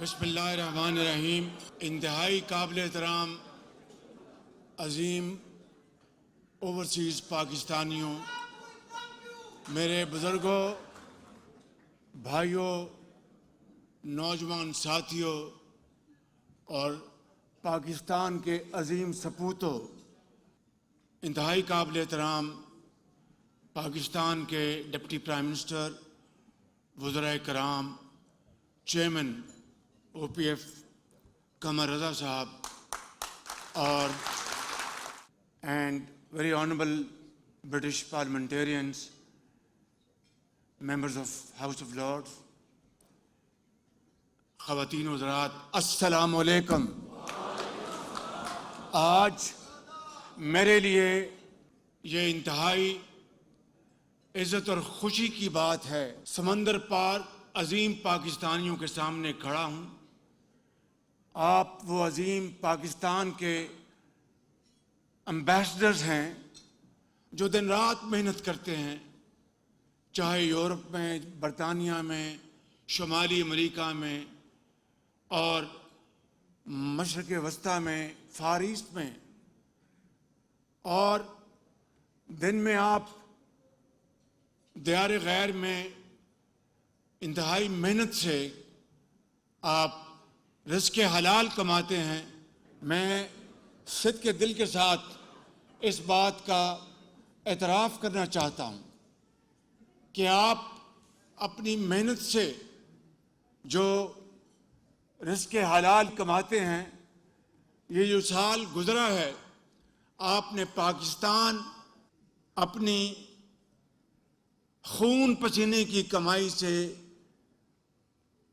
بسم اللہ الرحمن الرحیم۔ انتہائی قابل احترام عظیم اوورسیز پاکستانیوں، میرے بزرگوں، بھائیوں، نوجوان ساتھیوں اور پاکستان کے عظیم سپوتوں، انتہائی قابل احترام پاکستان کے ڈپٹی پرائم منسٹر، وزرائے کرام، چیئرمین او پی ایف قمر رضا صاحب اور and very honourable British parliamentarians, members of house of Lords, خواتین و حضرات، السلام علیکم۔ آج میرے لیے یہ انتہائی عزت اور خوشی کی بات ہے، سمندر پار عظیم پاکستانیوں کے سامنے کھڑا ہوں۔ آپ وہ عظیم پاکستان کے امبیسڈرز ہیں جو دن رات محنت کرتے ہیں، چاہے یورپ میں، برطانیہ میں، شمالی امریکہ میں اور مشرق وسطیٰ میں، فار ایسٹ میں، اور دن میں آپ دیار غیر میں انتہائی محنت سے آپ رزق حلال کماتے ہیں۔ میں صدق کے دل کے ساتھ اس بات کا اعتراف کرنا چاہتا ہوں کہ آپ اپنی محنت سے جو رزق حلال کماتے ہیں، یہ جو سال گزرا ہے، آپ نے پاکستان اپنی خون پسینے کی کمائی سے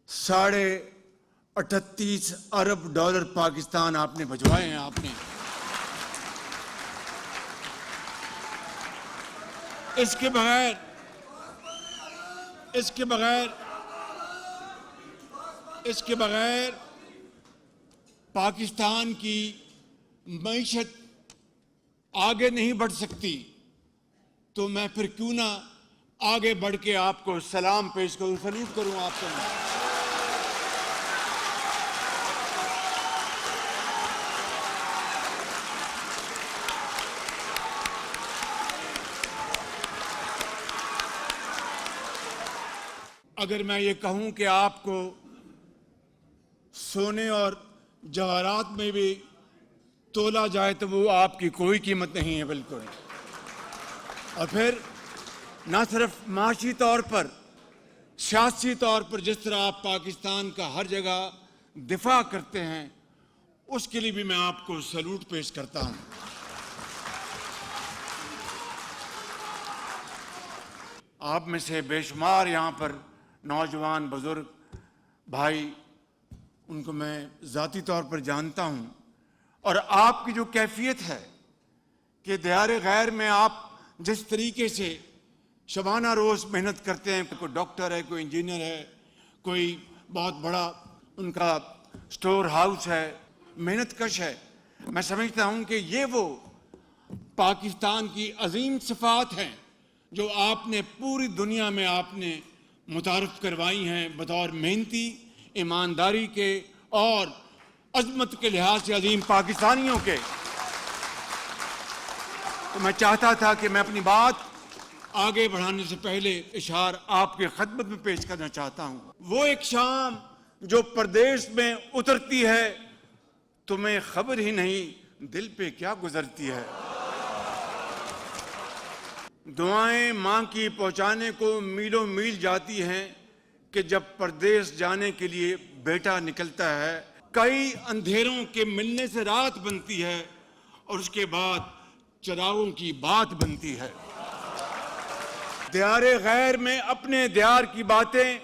38.5 ارب ڈالر پاکستان آپ نے بھجوائے ہیں۔ آپ نے اس کے بغیر پاکستان کی معیشت آگے نہیں بڑھ سکتی، تو میں پھر کیوں نہ آگے بڑھ کے آپ کو سلام پیش کروں، سلوٹ کروں آپ کو۔ اگر میں یہ کہوں کہ آپ کو سونے اور جواہرات میں بھی تولا جائے تو وہ آپ کی کوئی قیمت نہیں ہے، بالکل۔ اور پھر نہ صرف معاشی طور پر، سیاسی طور پر جس طرح آپ پاکستان کا ہر جگہ دفاع کرتے ہیں، اس کے لیے بھی میں آپ کو سلوٹ پیش کرتا ہوں۔ آپ میں سے بے شمار یہاں پر نوجوان، بزرگ بھائی، ان کو میں ذاتی طور پر جانتا ہوں، اور آپ کی جو کیفیت ہے کہ دیار غیر میں آپ جس طریقے سے شبانہ روز محنت کرتے ہیں، کوئی ڈاکٹر ہے، کوئی انجینئر ہے، کوئی بہت بڑا ان کا سٹور ہاؤس ہے، محنت کش ہے، میں سمجھتا ہوں کہ یہ وہ پاکستان کی عظیم صفات ہیں جو آپ نے پوری دنیا میں آپ نے متعارف کروائی ہیں بطور محنتی، ایمانداری کے اور عظمت کے لحاظ سے عظیم پاکستانیوں کے۔ تو میں چاہتا تھا کہ میں اپنی بات آگے بڑھانے سے پہلے اشعار آپ کے خدمت میں پیش کرنا چاہتا ہوں۔ وہ ایک شام جو پردیس میں اترتی ہے، تمہیں خبر ہی نہیں دل پہ کیا گزرتی ہے۔ دعائیں ماں کی پہنچانے کو میلوں میل جاتی ہیں کہ جب پردیس جانے کے لیے بیٹا نکلتا ہے، کئی اندھیروں کے ملنے سے رات بنتی ہے اور اس کے بعد چراغوں کی بات بنتی ہے۔ دیار غیر میں اپنے دیار کی باتیں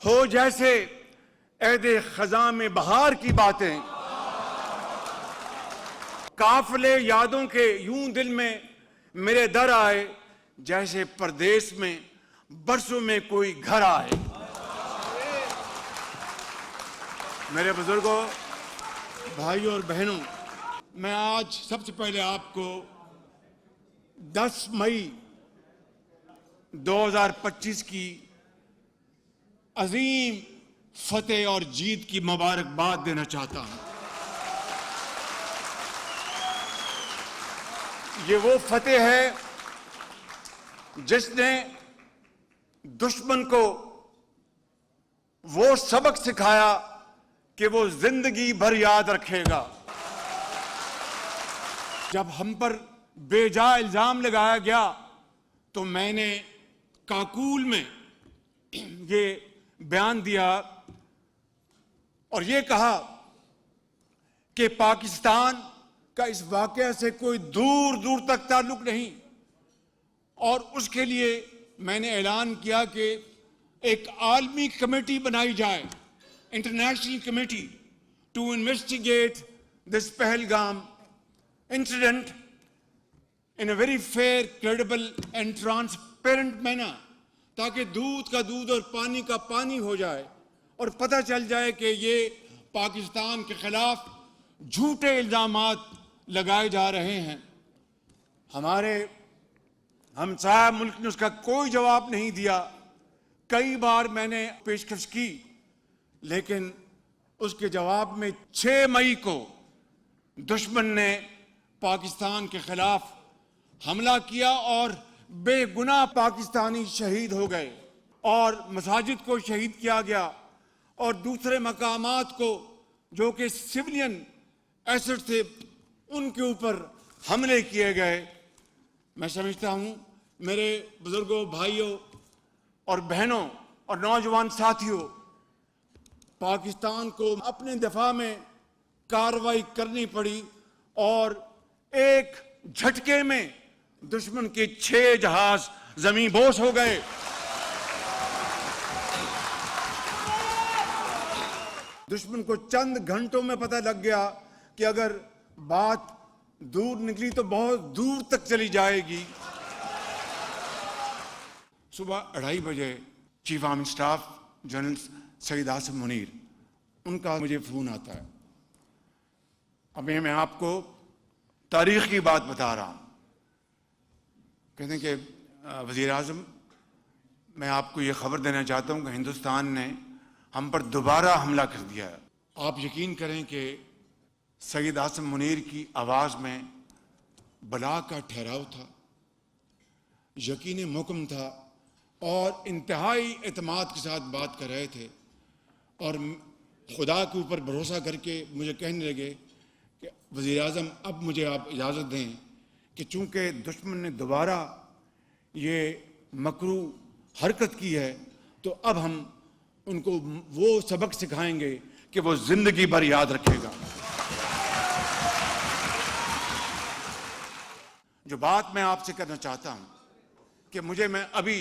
ہو جیسے عہد خزاں میں بہار کی باتیں، قافلے یادوں کے یوں دل میں میرے در آئے جیسے پردیس میں برسوں میں کوئی گھر آئے۔ میرے بزرگوں، بھائیوں اور بہنوں، میں آج سب سے پہلے آپ کو 10 مئی 2025 کی عظیم فتح اور جیت کی مبارکباد دینا چاہتا ہوں۔ یہ وہ فتح ہے جس نے دشمن کو وہ سبق سکھایا کہ وہ زندگی بھر یاد رکھے گا۔ جب ہم پر بے جا الزام لگایا گیا تو میں نے کاکول میں یہ بیان دیا اور یہ کہا کہ پاکستان کا اس واقعہ سے کوئی دور دور تک تعلق نہیں، اور اس کے لیے میں نے اعلان کیا کہ ایک عالمی کمیٹی بنائی جائے، international committee, to investigate this Pahalgam incident in a very fair, credible and transparent manner، تاکہ دودھ کا دودھ اور پانی کا پانی ہو جائے اور پتہ چل جائے کہ یہ پاکستان کے خلاف جھوٹے الزامات لگائے جا رہے ہیں۔ ہمارے ہمسایہ ملک نے اس کا کوئی جواب نہیں دیا۔ کئی بار میں نے پیشکش کی، لیکن اس کے جواب میں 6 مئی کو دشمن نے پاکستان کے خلاف حملہ کیا اور بے گناہ پاکستانی شہید ہو گئے، اور مساجد کو شہید کیا گیا، اور دوسرے مقامات کو جو کہ سویلین ایسٹ تھے ان کے اوپر حملے کیے گئے۔ میں سمجھتا ہوں میرے بزرگوں، بھائیوں اور بہنوں اور نوجوان ساتھیوں، پاکستان کو اپنے دفاع میں کارروائی کرنی پڑی اور ایک جھٹکے میں دشمن کے 6 جہاز زمین بوس ہو گئے۔ دشمن کو چند گھنٹوں میں پتہ لگ گیا کہ اگر بات دور نکلی تو بہت دور تک چلی جائے گی۔ صبح 2:30 بجے chief army staff general Syed Asim Munir, ان کا مجھے فون آتا ہے۔ ابھی میں آپ کو تاریخ کی بات بتا رہا ہوں۔ کہتے ہیں کہ وزیر اعظم، میں آپ کو یہ خبر دینا چاہتا ہوں کہ ہندوستان نے ہم پر دوبارہ حملہ کر دیا ہے۔ آپ یقین کریں کہ سید عاصم منیر کی آواز میں بلا کا ٹھہراؤ تھا، یقین محکم تھا، اور انتہائی اعتماد کے ساتھ بات کر رہے تھے، اور خدا کے اوپر بھروسہ کر کے مجھے کہنے لگے کہ وزیر اعظم اب مجھے آپ اجازت دیں کہ چونکہ دشمن نے دوبارہ یہ مکروہ حرکت کی ہے تو اب ہم ان کو وہ سبق سکھائیں گے کہ وہ زندگی بھر یاد رکھے گا۔ جو بات میں آپ سے کرنا چاہتا ہوں کہ میں ابھی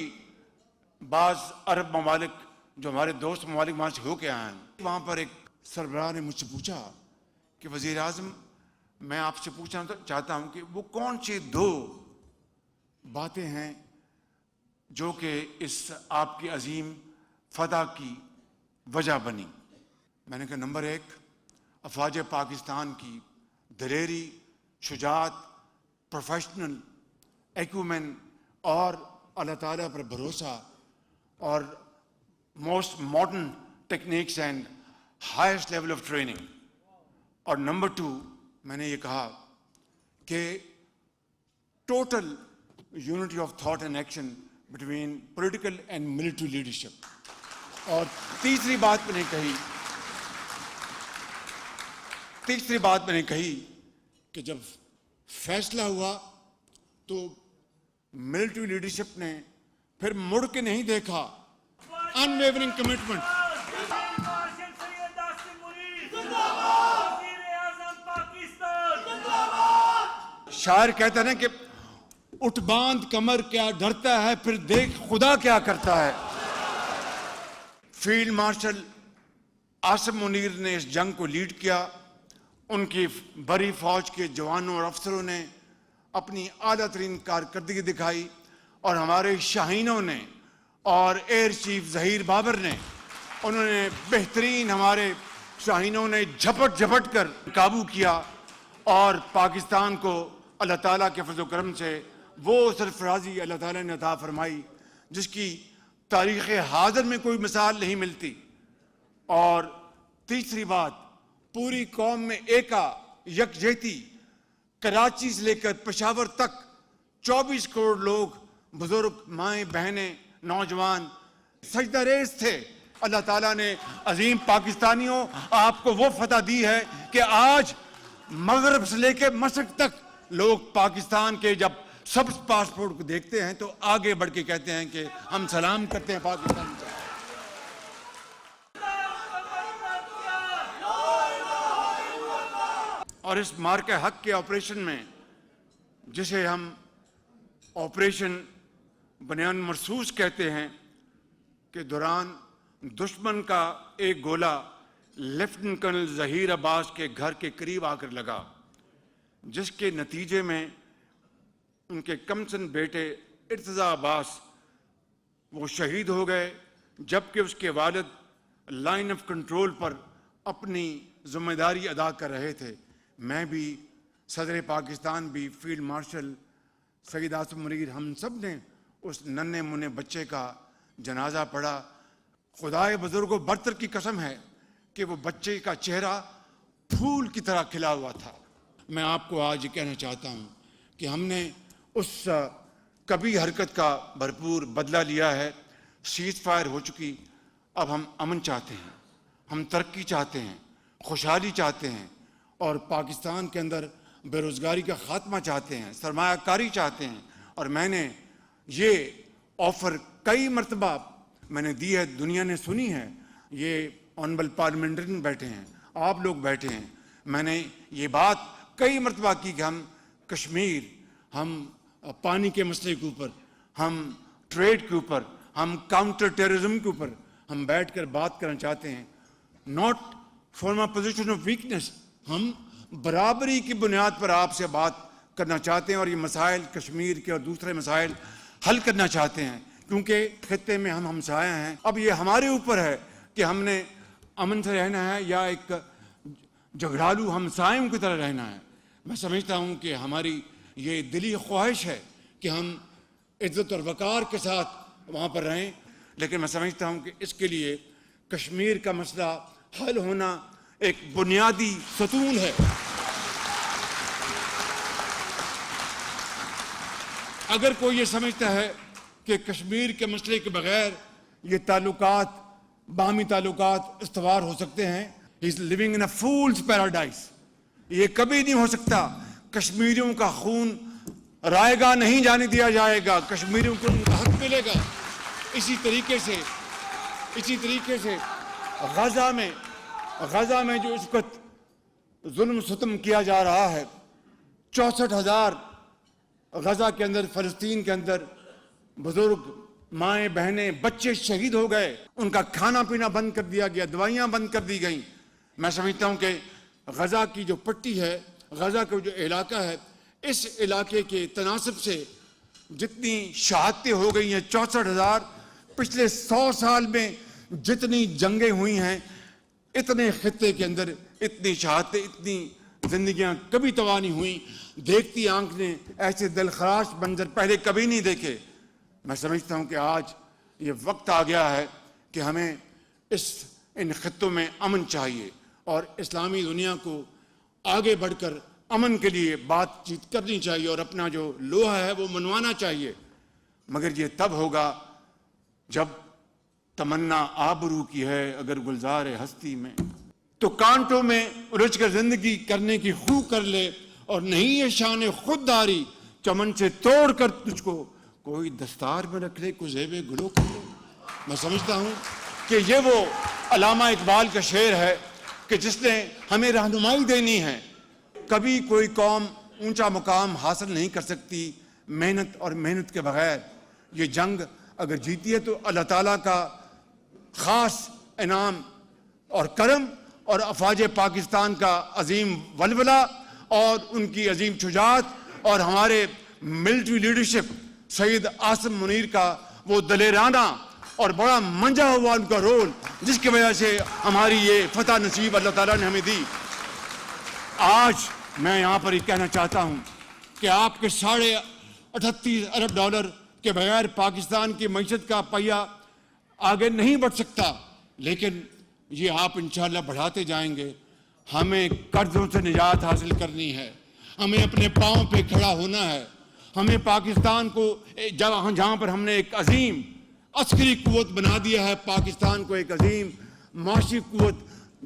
بعض عرب ممالک جو ہمارے دوست ممالک وہاں سے ہو کے آئے ہیں، وہاں پر ایک سربراہ نے مجھ سے پوچھا کہ وزیر اعظم، میں آپ سے پوچھنا چاہتا ہوں کہ وہ کون سی 2 باتیں ہیں جو کہ اس آپ کی عظیم فتح کی وجہ بنی۔ میں نے کہا نمبر 1، افواج پاکستان کی دلیری، شجاعت، پروفیشنل ایکومن اور اللہ تعالیٰ پر بھروسہ اور most modern techniques and highest level of training. اور نمبر 2، میں نے یہ کہا کہ total unity of thought and action between political and military leadership. اور تیسری بات میں نے کہی کہ جب فیصلہ ہوا تو ملٹری لیڈرشپ نے پھر مڑ کے نہیں دیکھا، انویورنگ کمٹمنٹ۔ شاعر کہتا ہے کہ اٹھ باندھ کمر کیا ڈرتا ہے، پھر دیکھ خدا کیا کرتا ہے۔ فیلڈ مارشل عاصم منیر نے اس جنگ کو لیڈ کیا، ان کی بڑی فوج کے جوانوں اور افسروں نے اپنی اعلیٰ ترین کارکردگی دکھائی، اور ہمارے شاہینوں نے اور ایئر چیف ظہیر بابر نے، انہوں نے بہترین، ہمارے شاہینوں نے جھپٹ کر قابو کیا، اور پاکستان کو اللہ تعالیٰ کے فضل و کرم سے وہ سرفرازی اللہ تعالیٰ نے عطا فرمائی جس کی تاریخ حاضر میں کوئی مثال نہیں ملتی۔ اور تیسری بات، پوری قوم میں ایکا یکجہتی، کراچی سے لے کر پشاور تک 24 کروڑ لوگ، بزرگ، مائیں، بہنیں، نوجوان سجدہ ریز تھے۔ اللہ تعالیٰ نے عظیم پاکستانیوں آپ کو وہ فتح دی ہے کہ آج مغرب سے لے کے مشرق تک لوگ پاکستان کے جب سبز پاسپورٹ کو دیکھتے ہیں تو آگے بڑھ کے کہتے ہیں کہ ہم سلام کرتے ہیں پاکستان کو۔ اور اس مارکہ حق کے آپریشن میں، جسے ہم آپریشن بنیان مرصوص کہتے ہیں، کے دوران دشمن کا ایک گولہ لیفٹنٹ کرنل ظہیر عباس کے گھر کے قریب آ کر لگا، جس کے نتیجے میں ان کے کمسن بیٹے ارتضیٰ عباس وہ شہید ہو گئے، جبکہ اس کے والد لائن آف کنٹرول پر اپنی ذمہ داری ادا کر رہے تھے۔ میں بھی، صدر پاکستان بھی، فیلڈ مارشل سید عاصم منیر، ہم سب نے اس ننھے منھے بچے کا جنازہ پڑھا۔ خدائے بزرگ و برتر کی قسم ہے کہ وہ بچے کا چہرہ پھول کی طرح کھلا ہوا تھا۔ میں آپ کو آج یہ کہنا چاہتا ہوں کہ ہم نے اس کبھی حرکت کا بھرپور بدلہ لیا ہے۔ سیز فائر ہو چکی، اب ہم امن چاہتے ہیں، ہم ترقی چاہتے ہیں، خوشحالی چاہتے ہیں، اور پاکستان کے اندر بے روزگاری کا خاتمہ چاہتے ہیں، سرمایہ کاری چاہتے ہیں۔ اور میں نے یہ آفر کئی مرتبہ میں نے دی ہے، دنیا نے سنی ہے، یہ آنریبل پارلیمنٹرین بیٹھے ہیں، آپ لوگ بیٹھے ہیں، میں نے یہ بات کئی مرتبہ کی کہ ہم کشمیر، ہم پانی کے مسئلے کے اوپر، ہم ٹریڈ کے اوپر، ہم کاؤنٹر ٹیررزم کے اوپر ہم بیٹھ کر بات کرنا چاہتے ہیں، not from a position of weakness, ہم برابری کی بنیاد پر آپ سے بات کرنا چاہتے ہیں اور یہ مسائل کشمیر کے اور دوسرے مسائل حل کرنا چاہتے ہیں، کیونکہ خطے میں ہم ہمسایہ ہیں۔ اب یہ ہمارے اوپر ہے کہ ہم نے امن سے رہنا ہے یا ایک جھگڑالو ہمسایوں کی طرح رہنا ہے۔ میں سمجھتا ہوں کہ ہماری یہ دلی خواہش ہے کہ ہم عزت اور وقار کے ساتھ وہاں پر رہیں، لیکن میں سمجھتا ہوں کہ اس کے لیے کشمیر کا مسئلہ حل ہونا ایک بنیادی ستون ہے۔ اگر کوئی یہ سمجھتا ہے کہ کشمیر کے مسئلے کے بغیر یہ تعلقات، باہمی تعلقات استوار ہو سکتے ہیں، he is living in a fool's paradise۔ یہ کبھی نہیں ہو سکتا۔ کشمیریوں کا خون رائے گاہ نہیں جانے دیا جائے گا، کشمیریوں کو ان کا حق ملے گا۔ اسی طریقے سے غزہ میں جو اس وقت ظلم ستم کیا جا رہا ہے، 64,000 غزہ کے اندر، فلسطین کے اندر بزرگ، مائیں، بہنیں، بچے شہید ہو گئے، ان کا کھانا پینا بند کر دیا گیا، دوائیاں بند کر دی گئیں۔ میں سمجھتا ہوں کہ غزہ کی جو پٹی ہے، غزہ کا جو علاقہ ہے، اس علاقے کے تناسب سے جتنی شہادتیں ہو گئی ہیں، 64,000، پچھلے 100 سال میں جتنی جنگیں ہوئی ہیں، اتنے خطے کے اندر اتنی شہادتیں، اتنی زندگیاں کبھی تباہ نہیں ہوئیں۔ دیکھتی آنکھ نے ایسے دلخراش منظر پہلے کبھی نہیں دیکھے۔ میں سمجھتا ہوں کہ آج یہ وقت آ گیا ہے کہ ہمیں ان خطوں میں امن چاہیے، اور اسلامی دنیا کو آگے بڑھ کر امن کے لیے بات چیت کرنی چاہیے اور اپنا جو لوہا ہے وہ منوانا چاہیے۔ مگر یہ تب ہوگا جب تمنا آبرو کی ہے اگر گلزار ہستی میں، تو کانٹوں میں الجھ کر زندگی کرنے کی خو کر لے، اور نہیں یہ شان خودداری چمن سے توڑ کر تجھ کو کوئی دستار میں رکھ لے، کوئی زیب گلو کر لے۔ میں سمجھتا ہوں کہ یہ وہ علامہ اقبال کا شعر ہے کہ جس نے ہمیں رہنمائی دینی ہے۔ کبھی کوئی قوم اونچا مقام حاصل نہیں کر سکتی محنت کے بغیر۔ یہ جنگ اگر جیتی ہے تو اللہ تعالیٰ کا خاص انعام اور کرم، اور افواج پاکستان کا عظیم ولولہ اور ان کی عظیم شجاعت، اور ہمارے ملٹری لیڈرشپ، سید عاصم منیر کا وہ دلیرانہ اور بڑا منجا ہوا ان کا رول، جس کی وجہ سے ہماری یہ فتح نصیب اللہ تعالیٰ نے ہمیں دی۔ آج میں یہاں پر یہ کہنا چاہتا ہوں کہ آپ کے $38 ارب کے بغیر پاکستان کی معیشت کا پہیہ آگے نہیں بڑھ سکتا، لیکن یہ آپ انشاءاللہ بڑھاتے جائیں گے. ہمیں قرضوں سے نجات حاصل کرنی ہے, ہمیں اپنے پاؤں پہ کھڑا ہونا ہے. ہمیں پاکستان کو جہاں پر ہم نے ایک عظیم عسکری قوت بنا دیا ہے, پاکستان کو ایک عظیم معاشی قوت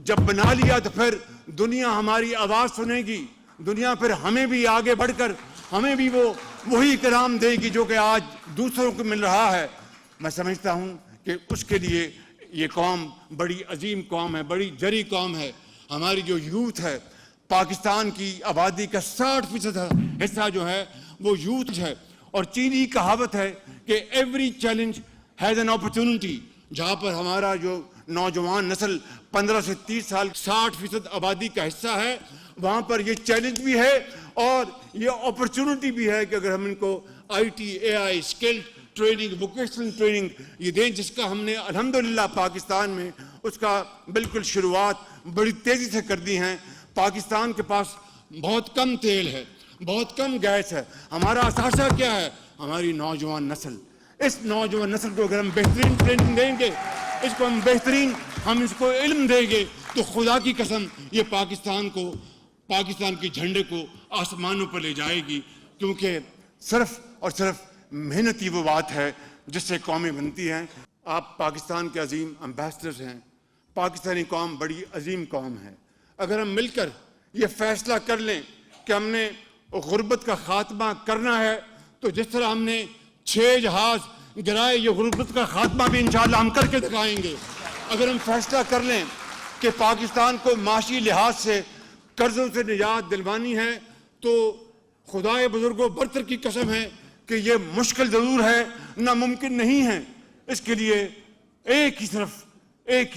جب بنا لیا تو پھر دنیا ہماری آواز سنے گی. دنیا پھر ہمیں بھی آگے بڑھ کر ہمیں بھی وہی کرام دے گی جو کہ آج دوسروں کو مل رہا ہے. میں سمجھتا ہوں کہ اس کے لیے یہ قوم بڑی عظیم قوم ہے, بڑی جری قوم ہے. ہماری جو یوتھ ہے, پاکستان کی آبادی کا 60% حصہ جو ہے وہ یوتھ ہے. اور چینی کہاوت ہے کہ every challenge has an opportunity. جہاں پر ہمارا جو نوجوان نسل 15 سے 30 سال 60% آبادی کا حصہ ہے, وہاں پر یہ چیلنج بھی ہے اور یہ اپرچونٹی بھی ہے کہ اگر ہم ان کو I T, a I, skill training, vocational training یہ دیں, جس کا ہم نے الحمدللہ پاکستان میں اس کا بالکل شروعات بڑی تیزی سے کر دی ہیں. پاکستان کے پاس بہت کم تیل ہے, بہت کم گیس ہے. ہمارا اثاثہ کیا ہے؟ ہماری نوجوان نسل. اس نوجوان نسل کو اگر ہم بہترین ٹریننگ دیں گے, اس کو ہم اس کو علم دیں گے, تو خدا کی قسم یہ پاکستان کے جھنڈے کو آسمانوں پر لے جائے گی. کیونکہ صرف اور صرف محنت ہی وہ بات ہے جس سے قومیں بنتی ہیں. آپ پاکستان کے عظیم امبیسڈرز ہیں. پاکستانی قوم بڑی عظیم قوم ہے. اگر ہم مل کر یہ فیصلہ کر لیں کہ ہم نے غربت کا خاتمہ کرنا ہے, تو جس طرح ہم نے 6 جہاز گرائے, یہ غربت کا خاتمہ بھی انشاءاللہ ہم کر کے دکھائیں گے. اگر ہم فیصلہ کر لیں کہ پاکستان کو معاشی لحاظ سے قرضوں سے نجات دلوانی ہے, تو خدائے بزرگوں برتر کی قسم ہے کہ یہ مشکل ضرور ہے, ناممکن نہیں ہے. اس کے لیے ایک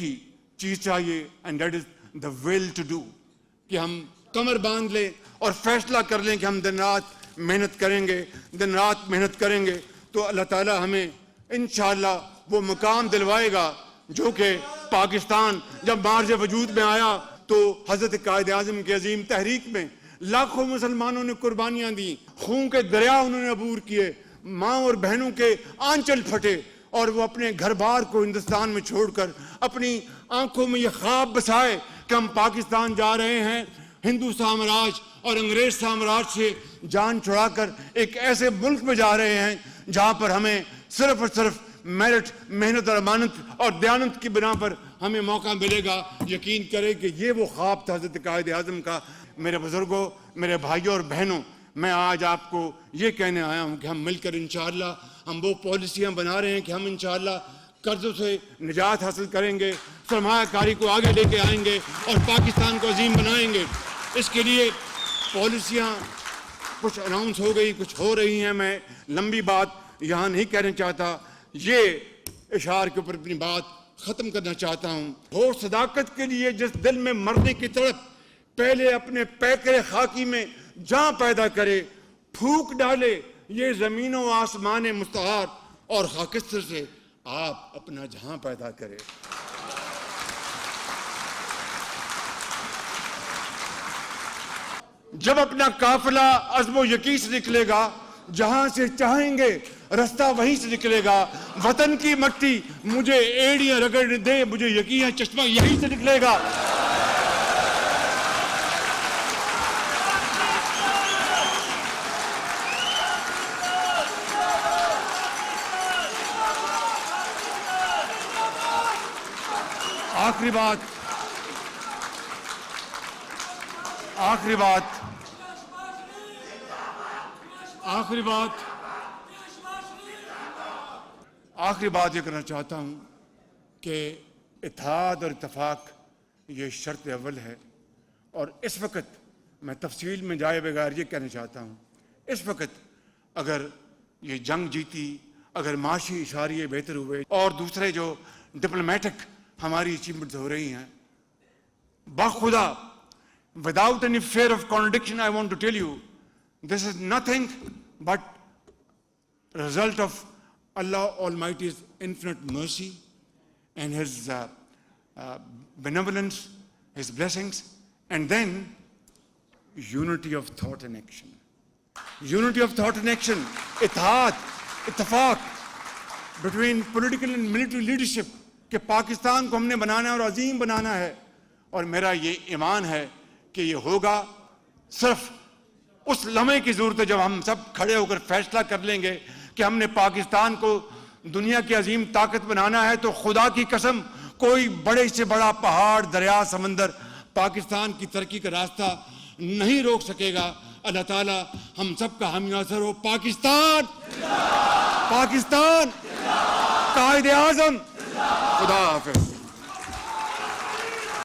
ہی چیز چاہیے, and that is the will to do. کہ ہم کمر باندھ لیں اور فیصلہ کر لیں کہ ہم دن رات محنت کریں گے, تو اللہ تعالی ہمیں انشاءاللہ وہ مقام دلوائے گا جو کہ پاکستان جب مارج وجود میں آیا تو حضرت قائد اعظم کی عظیم تحریک میں لاکھوں مسلمانوں نے قربانیاں دیں, خون کے دریا انہوں نے عبور کیے, ماں اور بہنوں کے آنچل پھٹے, اور وہ اپنے گھر بار کو ہندوستان میں چھوڑ کر اپنی آنکھوں میں یہ خواب بسائے کہ ہم پاکستان جا رہے ہیں, ہندو سامراج اور انگریز سامراج سے جان چھڑا کر ایک ایسے ملک میں جا رہے ہیں جہاں پر ہمیں صرف اور صرف میرٹ, محنت اور امانت اور دیانت کی بنا پر ہمیں موقع ملے گا. یقین کریں کہ یہ وہ خواب تھا حضرت قائد اعظم کا. میرے بزرگوں, میرے بھائیوں اور بہنوں, میں آج آپ کو یہ کہنے آیا ہوں کہ ہم مل کر انشاءاللہ ہم وہ پالیسیاں بنا رہے ہیں کہ ہم انشاءاللہ قرضوں سے نجات حاصل کریں گے, سرمایہ کاری کو آگے لے کے آئیں گے اور پاکستان کو عظیم بنائیں گے. اس کے لیے پالیسیاں کچھ اناؤنس ہو گئی, کچھ ہو رہی ہیں. میں لمبی بات یہاں نہیں کہنا چاہتا, یہ اشعار کے اوپر اپنی بات ختم کرنا چاہتا ہوں. ہو صداقت کے لیے جس دل میں مرنے کی تڑپ, پہلے اپنے پیکر خاکی میں جاں پیدا کرے, پھونک ڈالے یہ زمین و آسمان مستعار, اور خاکستر سے آپ اپنا جہاں پیدا کرے. جب اپنا قافلہ عزم و یقین سے نکلے گا, جہاں سے چاہیں گے رستہ وہیں سے نکلے گا. وطن کی مٹی مجھے ایڑیاں رگڑ دے, مجھے یقین ہے چشمہ یہیں سے نکلے گا. آخری بات یہ کرنا چاہتا ہوں کہ اتحاد اور اتفاق یہ شرط اول ہے. اور اس وقت میں تفصیل میں جائے بغیر یہ کہنا چاہتا ہوں, اس وقت اگر یہ جنگ جیتی, اگر معاشی اشاریے بہتر ہوئے اور دوسرے جو ڈپلومیٹک ہماری اچیومنٹس ہو رہی ہیں, بخدا without any fear of contradiction, I want to tell you, this is nothing but a result of Allah Almighty's infinite mercy and His benevolence, His blessings, and then unity of thought and action. Unity of thought and action, اتحاد, اتفاق between political and military leadership کہ پاکستان کو ہم نے بنانا ہے اور عظیم بنانا ہے، اور میرا یہ ایمان ہے کہ یہ ہوگا صرف اس لمحے کی ضرورت ہے جب ہم سب کھڑے ہو کر فیصلہ کر لیں گے کہ ہم نے پاکستان کو دنیا کی عظیم طاقت بنانا ہے، تو خدا کی قسم کوئی بڑے سے بڑا پہاڑ، دریا، سمندر پاکستان کی ترقی کا راستہ نہیں روک سکے گا۔ اللہ تعالیٰ ہم سب کا حامی ناصر ہو۔ پاکستان، پاکستان، قائد اعظم، خدا حافظ۔